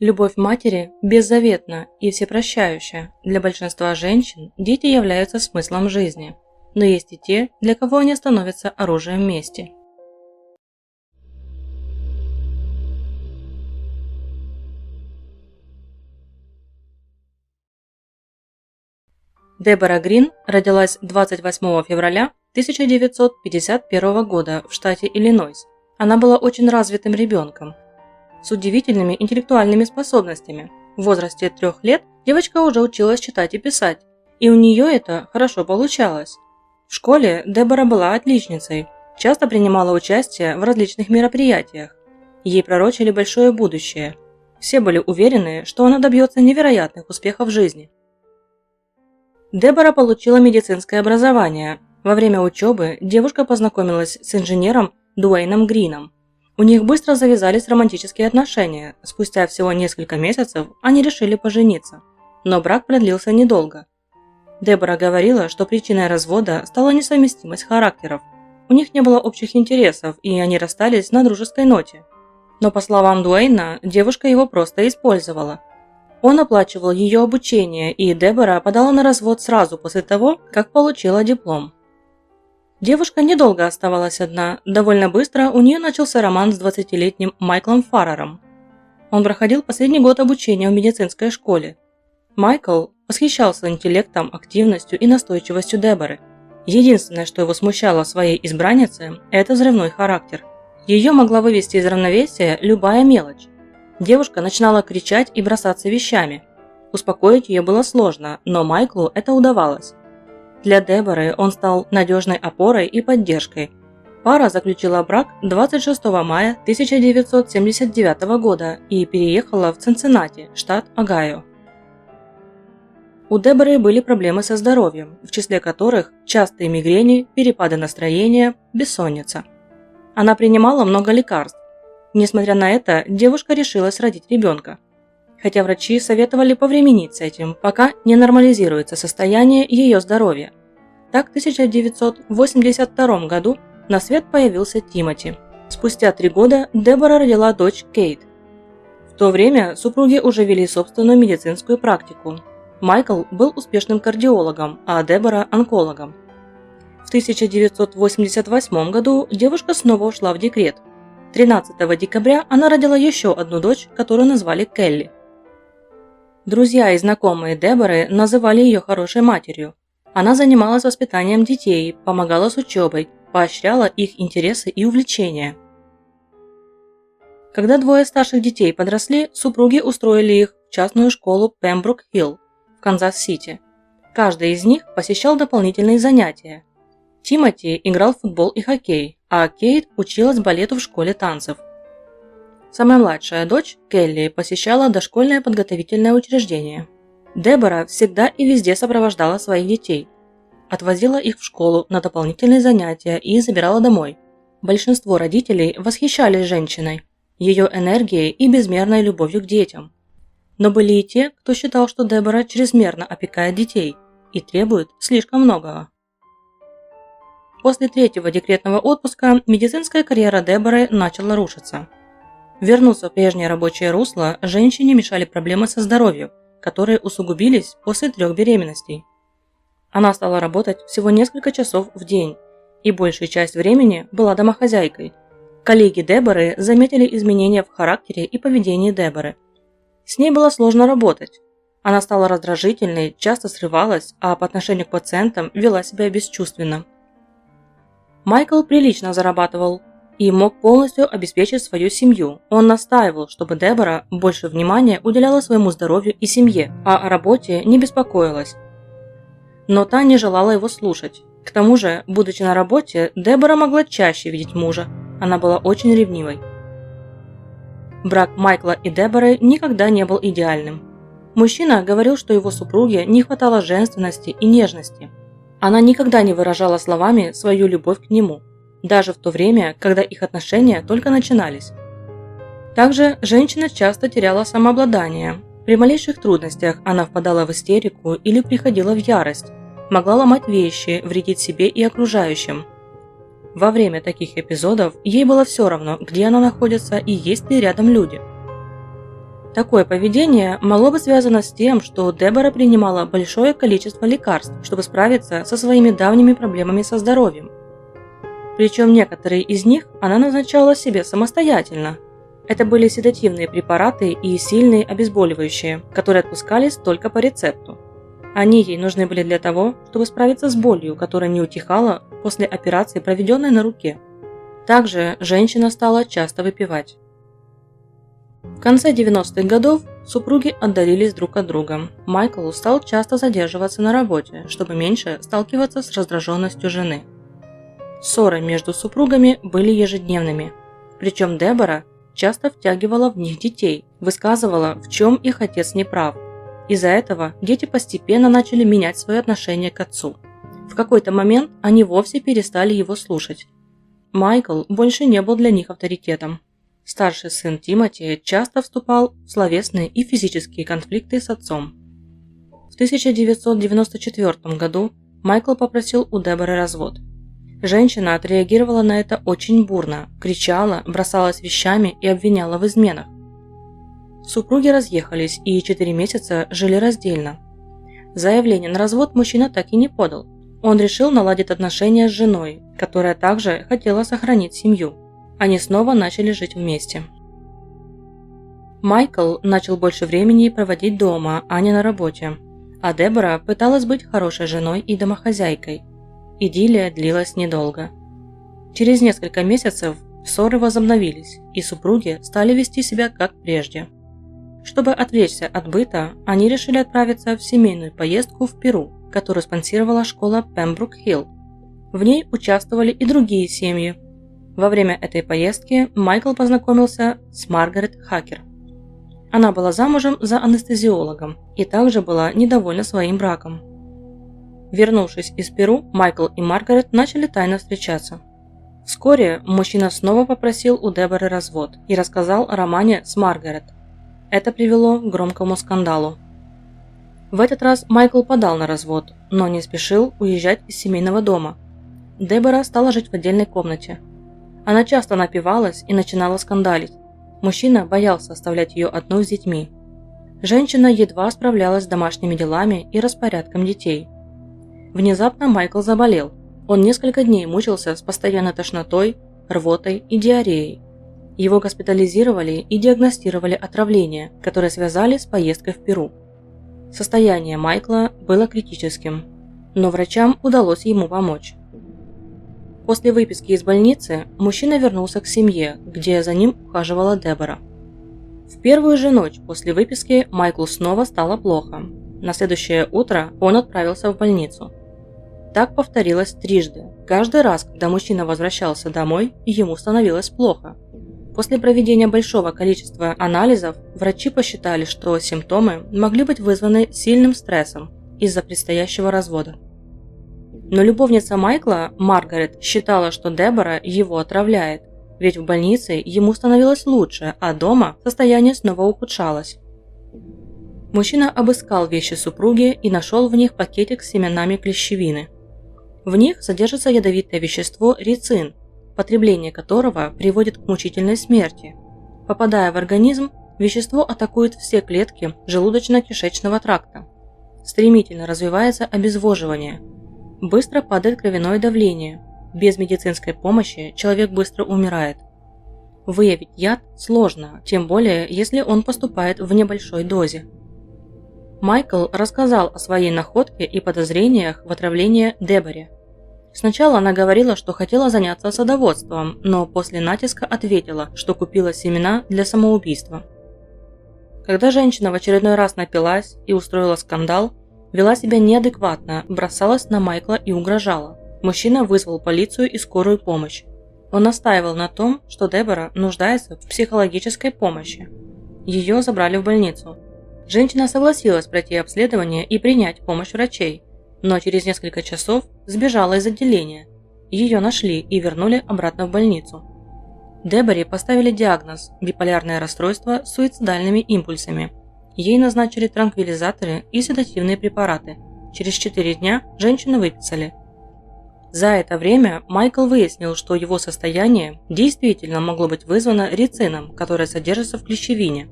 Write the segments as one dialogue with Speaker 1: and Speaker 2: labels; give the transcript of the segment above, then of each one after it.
Speaker 1: Любовь матери беззаветна и всепрощающая. Для большинства женщин дети являются смыслом жизни. Но есть и те, для кого они становятся оружием мести. Дебора Грин родилась 28 февраля 1951 года в штате Иллинойс. Она была очень развитым ребенком, с удивительными интеллектуальными способностями. В возрасте 3 лет девочка уже училась читать и писать, и у нее это хорошо получалось. В школе Дебора была отличницей, часто принимала участие в различных мероприятиях. Ей пророчили большое будущее. Все были уверены, что она добьется невероятных успехов в жизни. Дебора получила медицинское образование. Во время учебы девушка познакомилась с инженером Дуэйном Грином. У них быстро завязались романтические отношения. Спустя всего несколько месяцев они решили пожениться. Но брак продлился недолго. Дебора говорила, что причиной развода стала несовместимость характеров. У них не было общих интересов, и они расстались на дружеской ноте. Но по словам Дуэйна, девушка его просто использовала. Он оплачивал ее обучение, и Дебора подала на развод сразу после того, как получила диплом. Девушка недолго оставалась одна. Довольно быстро у нее начался роман с 20-летним Майклом Фаррером. Он проходил последний год обучения в медицинской школе. Майкл восхищался интеллектом, активностью и настойчивостью Деборы. Единственное, что его смущало в своей избраннице, это взрывной характер. Ее могла вывести из равновесия любая мелочь. Девушка начинала кричать и бросаться вещами. Успокоить ее было сложно, но Майклу это удавалось. Для Деборы он стал надежной опорой и поддержкой. Пара заключила брак 26 мая 1979 года и переехала в Цинциннати, штат Огайо. У Деборы были проблемы со здоровьем, в числе которых частые мигрени, перепады настроения, бессонница. Она принимала много лекарств. Несмотря на это, девушка решилась родить ребенка. Хотя врачи советовали повременить с этим, пока не нормализируется состояние ее здоровья. Так в 1982 году на свет появился Тимоти. Спустя 3 года Дебора родила дочь Кейт. В то время супруги уже вели собственную медицинскую практику. Майкл был успешным кардиологом, а Дебора – онкологом. В 1988 году девушка снова ушла в декрет. 13 декабря она родила еще одну дочь, которую назвали Келли. Друзья и знакомые Деборы называли ее хорошей матерью. Она занималась воспитанием детей, помогала с учебой, поощряла их интересы и увлечения. Когда 2 старших детей подросли, супруги устроили их в частную школу Пембрук-Хилл в Канзас-Сити. Каждый из них посещал дополнительные занятия. Тимоти играл в футбол и хоккей, а Кейт училась балету в школе танцев. Самая младшая дочь, Келли, посещала дошкольное подготовительное учреждение. Дебора всегда и везде сопровождала своих детей. Отвозила их в школу на дополнительные занятия и забирала домой. Большинство родителей восхищались женщиной, ее энергией и безмерной любовью к детям. Но были и те, кто считал, что Дебора чрезмерно опекает детей и требует слишком многого. После 3-го декретного отпуска медицинская карьера Деборы начала рушиться. Вернуться в прежнее рабочее русло женщине мешали проблемы со здоровьем, которые усугубились после 3 беременностей. Она стала работать всего несколько часов в день и большую часть времени была домохозяйкой. Коллеги Деборы заметили изменения в характере и поведении Деборы. С ней было сложно работать. Она стала раздражительной, часто срывалась, а по отношению к пациентам вела себя бесчувственно. Майкл прилично зарабатывал и мог полностью обеспечить свою семью. Он настаивал, чтобы Дебора больше внимания уделяла своему здоровью и семье, а о работе не беспокоилась. Но та не желала его слушать. К тому же, будучи на работе, Дебора могла чаще видеть мужа. Она была очень ревнивой. Брак Майкла и Деборы никогда не был идеальным. Мужчина говорил, что его супруге не хватало женственности и нежности. Она никогда не выражала словами свою любовь к нему, даже в то время, когда их отношения только начинались. Также женщина часто теряла самообладание. При малейших трудностях она впадала в истерику или приходила в ярость, могла ломать вещи, вредить себе и окружающим. Во время таких эпизодов ей было все равно, где она находится и есть ли рядом люди. Такое поведение могло быть связано с тем, что Дебора принимала большое количество лекарств, чтобы справиться со своими давними проблемами со здоровьем. Причем некоторые из них она назначала себе самостоятельно. Это были седативные препараты и сильные обезболивающие, которые отпускались только по рецепту. Они ей нужны были для того, чтобы справиться с болью, которая не утихала после операции, проведенной на руке. Также женщина стала часто выпивать. В конце 90-х годов супруги отдалились друг от друга. Майкл стал часто задерживаться на работе, чтобы меньше сталкиваться с раздраженностью жены. Ссоры между супругами были ежедневными. Причем Дебора часто втягивала в них детей, высказывала, в чем их отец не прав. Из-за этого дети постепенно начали менять свое отношение к отцу. В какой-то момент они вовсе перестали его слушать. Майкл больше не был для них авторитетом. Старший сын Тимоти часто вступал в словесные и физические конфликты с отцом. В 1994 году Майкл попросил у Деборы развод. Женщина отреагировала на это очень бурно, кричала, бросалась вещами и обвиняла в изменах. Супруги разъехались и 4 месяца жили раздельно. Заявление на развод мужчина так и не подал. Он решил наладить отношения с женой, которая также хотела сохранить семью. Они снова начали жить вместе. Майкл начал больше времени проводить дома, а не на работе, а Дебора пыталась быть хорошей женой и домохозяйкой. Идиллия длилась недолго. Через несколько месяцев ссоры возобновились, и супруги стали вести себя как прежде. Чтобы отвлечься от быта, они решили отправиться в семейную поездку в Перу, которую спонсировала школа Пембрук-Хилл. В ней участвовали и другие семьи. Во время этой поездки Майкл познакомился с Маргарет Хакер. Она была замужем за анестезиологом и также была недовольна своим браком. Вернувшись из Перу, Майкл и Маргарет начали тайно встречаться. Вскоре мужчина снова попросил у Деборы развод и рассказал о романе с Маргарет. Это привело к громкому скандалу. В этот раз Майкл подал на развод, но не спешил уезжать из семейного дома. Дебора стала жить в отдельной комнате. Она часто напивалась и начинала скандалить. Мужчина боялся оставлять ее одну с детьми. Женщина едва справлялась с домашними делами и распорядком детей. Внезапно Майкл заболел. Он несколько дней мучился с постоянной тошнотой, рвотой и диареей. Его госпитализировали и диагностировали отравление, которое связали с поездкой в Перу. Состояние Майкла было критическим, но врачам удалось ему помочь. После выписки из больницы мужчина вернулся к семье, где за ним ухаживала Дебора. В первую же ночь после выписки Майклу снова стало плохо. На следующее утро он отправился в больницу. Так повторилось трижды. Каждый раз, когда мужчина возвращался домой, ему становилось плохо. После проведения большого количества анализов, врачи посчитали, что симптомы могли быть вызваны сильным стрессом из-за предстоящего развода. Но любовница Майкла, Маргарет, считала, что Дебора его отравляет, ведь в больнице ему становилось лучше, а дома состояние снова ухудшалось. Мужчина обыскал вещи супруги и нашел в них пакетик с семенами клещевины. В них содержится ядовитое вещество рицин, потребление которого приводит к мучительной смерти. Попадая в организм, вещество атакует все клетки желудочно-кишечного тракта. Стремительно развивается обезвоживание. Быстро падает кровяное давление. Без медицинской помощи человек быстро умирает. Выявить яд сложно, тем более, если он поступает в небольшой дозе. Майкл рассказал о своей находке и подозрениях в отравлении Деборе. Сначала она говорила, что хотела заняться садоводством, но после натиска ответила, что купила семена для самоубийства. Когда женщина в очередной раз напилась и устроила скандал, вела себя неадекватно, бросалась на Майкла и угрожала. Мужчина вызвал полицию и скорую помощь. Он настаивал на том, что Дебора нуждается в психологической помощи. Ее забрали в больницу. Женщина согласилась пройти обследование и принять помощь врачей, но через несколько часов сбежала из отделения. Ее нашли и вернули обратно в больницу. Деборе поставили диагноз – биполярное расстройство с суицидальными импульсами. Ей назначили транквилизаторы и седативные препараты. Через 4 дня женщину выписали. За это время Майкл выяснил, что его состояние действительно могло быть вызвано рицином, который содержится в клещевине.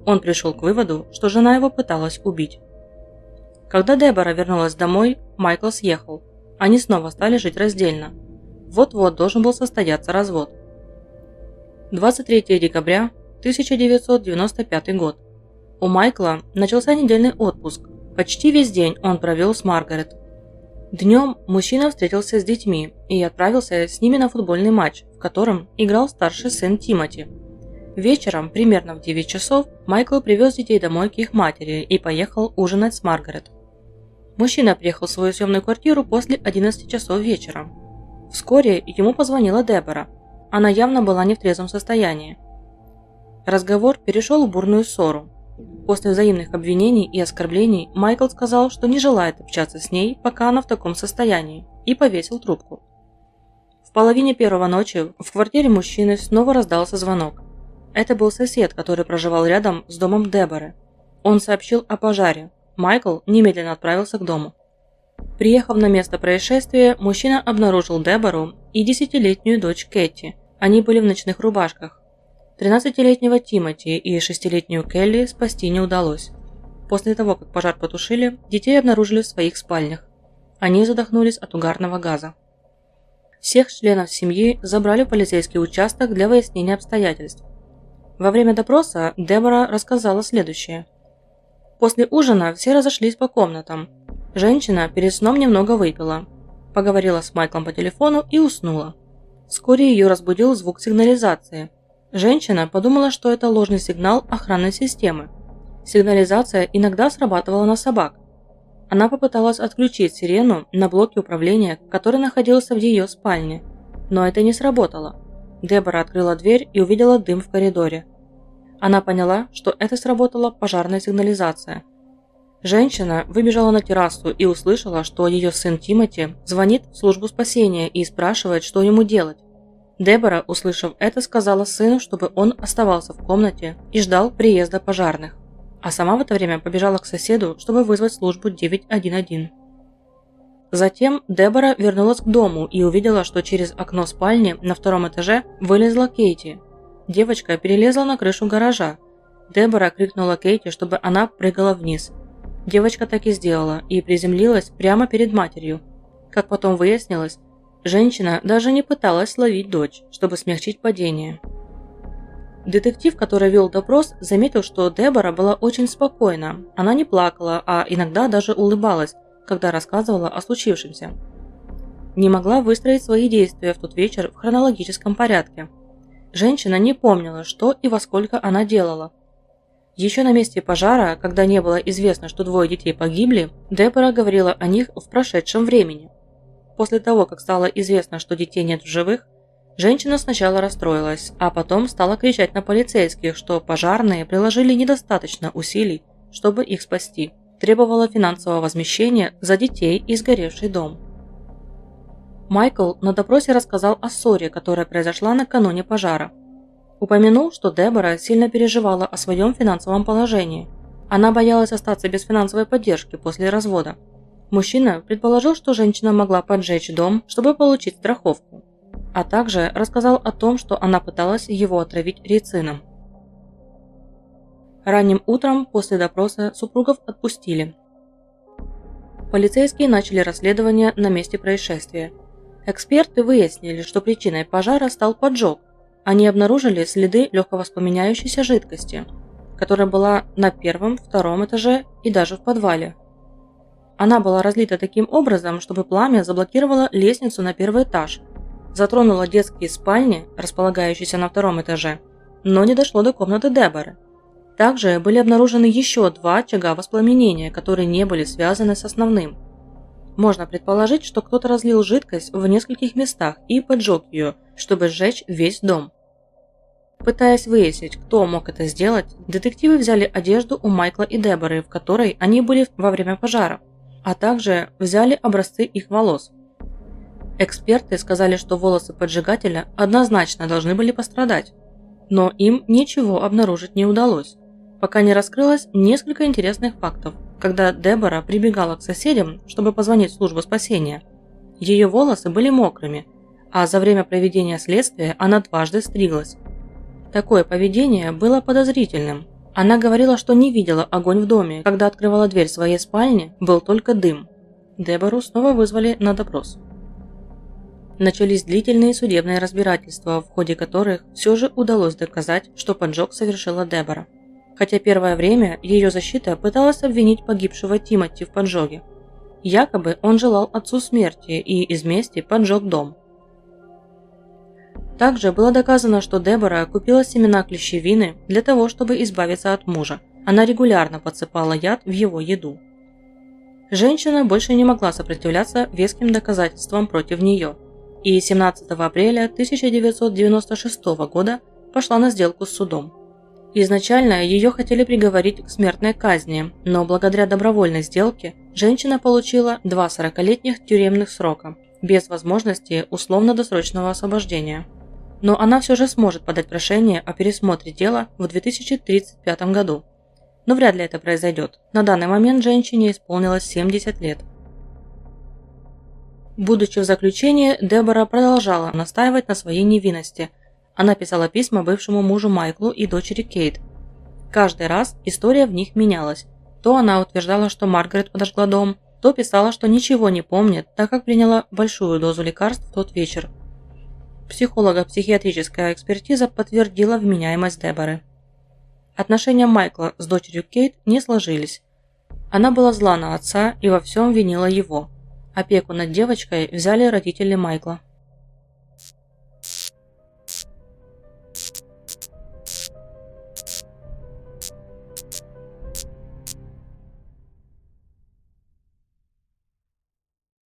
Speaker 1: он пришел к выводу, что жена его пыталась убить. Когда Дебора вернулась домой, Майкл съехал. Они снова стали жить раздельно. Вот-вот должен был состояться развод. 23 декабря 1995 год. У Майкла начался недельный отпуск. Почти весь день он провел с Маргарет. Днем мужчина встретился с детьми и отправился с ними на футбольный матч, в котором играл старший сын Тимоти. Вечером, примерно в 9 часов, Майкл привез детей домой к их матери и поехал ужинать с Маргарет. Мужчина приехал в свою съемную квартиру после 11 часов вечера. Вскоре ему позвонила Дебора. Она явно была не в трезвом состоянии. Разговор перешел в бурную ссору. После взаимных обвинений и оскорблений Майкл сказал, что не желает общаться с ней, пока она в таком состоянии, и повесил трубку. В половине первого ночи в квартире мужчины снова раздался звонок. Это был сосед, который проживал рядом с домом Деборы. Он сообщил о пожаре. Майкл немедленно отправился к дому. Приехав на место происшествия, мужчина обнаружил Дебору и 10-летнюю дочь Кэти. Они были в ночных рубашках. 13-летнего Тимоти и 6-летнюю Келли спасти не удалось. После того, как пожар потушили, детей обнаружили в своих спальнях. Они задохнулись от угарного газа. Всех членов семьи забрали в полицейский участок для выяснения обстоятельств. Во время допроса Дебора рассказала следующее. После ужина все разошлись по комнатам. Женщина перед сном немного выпила, поговорила с Майклом по телефону и уснула. Вскоре ее разбудил звук сигнализации. Женщина подумала, что это ложный сигнал охранной системы. Сигнализация иногда срабатывала на собак. Она попыталась отключить сирену на блоке управления, который находился в ее спальне, но это не сработало. Дебора открыла дверь и увидела дым в коридоре. Она поняла, что это сработала пожарная сигнализация. Женщина выбежала на террасу и услышала, что ее сын Тимоти звонит в службу спасения и спрашивает, что ему делать. Дебора, услышав это, сказала сыну, чтобы он оставался в комнате и ждал приезда пожарных. А сама в это время побежала к соседу, чтобы вызвать службу 911. Затем Дебора вернулась к дому и увидела, что через окно спальни на втором этаже вылезла Кейти. Девочка перелезла на крышу гаража. Дебора крикнула Кейти, чтобы она прыгала вниз. Девочка так и сделала и приземлилась прямо перед матерью. Как потом выяснилось, женщина даже не пыталась ловить дочь, чтобы смягчить падение. Детектив, который вел допрос, заметил, что Дебора была очень спокойна. Она не плакала, а иногда даже улыбалась, когда рассказывала о случившемся. Не могла выстроить свои действия в тот вечер в хронологическом порядке. Женщина не помнила, что и во сколько она делала. Еще на месте пожара, когда не было известно, что двое детей погибли, Дебора говорила о них в прошедшем времени. После того, как стало известно, что детей нет в живых, женщина сначала расстроилась, а потом стала кричать на полицейских, что пожарные приложили недостаточно усилий, чтобы их спасти. Требовала финансового возмещения за детей и сгоревший дом. Майкл на допросе рассказал о ссоре, которая произошла накануне пожара. Упомянул, что Дебора сильно переживала о своем финансовом положении. Она боялась остаться без финансовой поддержки после развода. Мужчина предположил, что женщина могла поджечь дом, чтобы получить страховку, а также рассказал о том, что она пыталась его отравить рицином. Ранним утром после допроса супругов отпустили. Полицейские начали расследование на месте происшествия. Эксперты выяснили, что причиной пожара стал поджог. Они обнаружили следы легковоспламеняющейся жидкости, которая была на первом, втором этаже и даже в подвале. Она была разлита таким образом, чтобы пламя заблокировало лестницу на первый этаж, затронуло детские спальни, располагающиеся на втором этаже, но не дошло до комнаты Деборы. Также были обнаружены еще 2 очага воспламенения, которые не были связаны с основным. Можно предположить, что кто-то разлил жидкость в нескольких местах и поджег ее, чтобы сжечь весь дом. Пытаясь выяснить, кто мог это сделать, детективы взяли одежду у Майкла и Деборы, в которой они были во время пожара, а также взяли образцы их волос. Эксперты сказали, что волосы поджигателя однозначно должны были пострадать, но им ничего обнаружить не удалось, пока не раскрылось несколько интересных фактов. Когда Дебора прибегала к соседям, чтобы позвонить в службу спасения, ее волосы были мокрыми, а за время проведения следствия она дважды стриглась. Такое поведение было подозрительным. Она говорила, что не видела огонь в доме, когда открывала дверь своей спальни, был только дым. Дебору снова вызвали на допрос. Начались длительные судебные разбирательства, в ходе которых все же удалось доказать, что поджог совершила Дебора. Хотя первое время ее защита пыталась обвинить погибшего Тимоти в поджоге. Якобы он желал отцу смерти и из мести поджег дом. Также было доказано, что Дебора купила семена клещевины для того, чтобы избавиться от мужа. Она регулярно подсыпала яд в его еду. Женщина больше не могла сопротивляться веским доказательствам против нее, и 17 апреля 1996 года пошла на сделку с судом. Изначально ее хотели приговорить к смертной казни, но благодаря добровольной сделке женщина получила 2 40-летних тюремных срока, без возможности условно-досрочного освобождения. Но она все же сможет подать прошение о пересмотре дела в 2035 году. Но вряд ли это произойдет. На данный момент женщине исполнилось 70 лет. Будучи в заключении, Дебора продолжала настаивать на своей невинности. Она писала письма бывшему мужу Майклу и дочери Кейт. Каждый раз история в них менялась. То она утверждала, что Маргарет подожгла дом, то писала, что ничего не помнит, так как приняла большую дозу лекарств в тот вечер. Психолого-психиатрическая экспертиза подтвердила вменяемость Деборы. Отношения Майкла с дочерью Кейт не сложились. Она была зла на отца и во всем винила его. Опеку над девочкой взяли родители Майкла.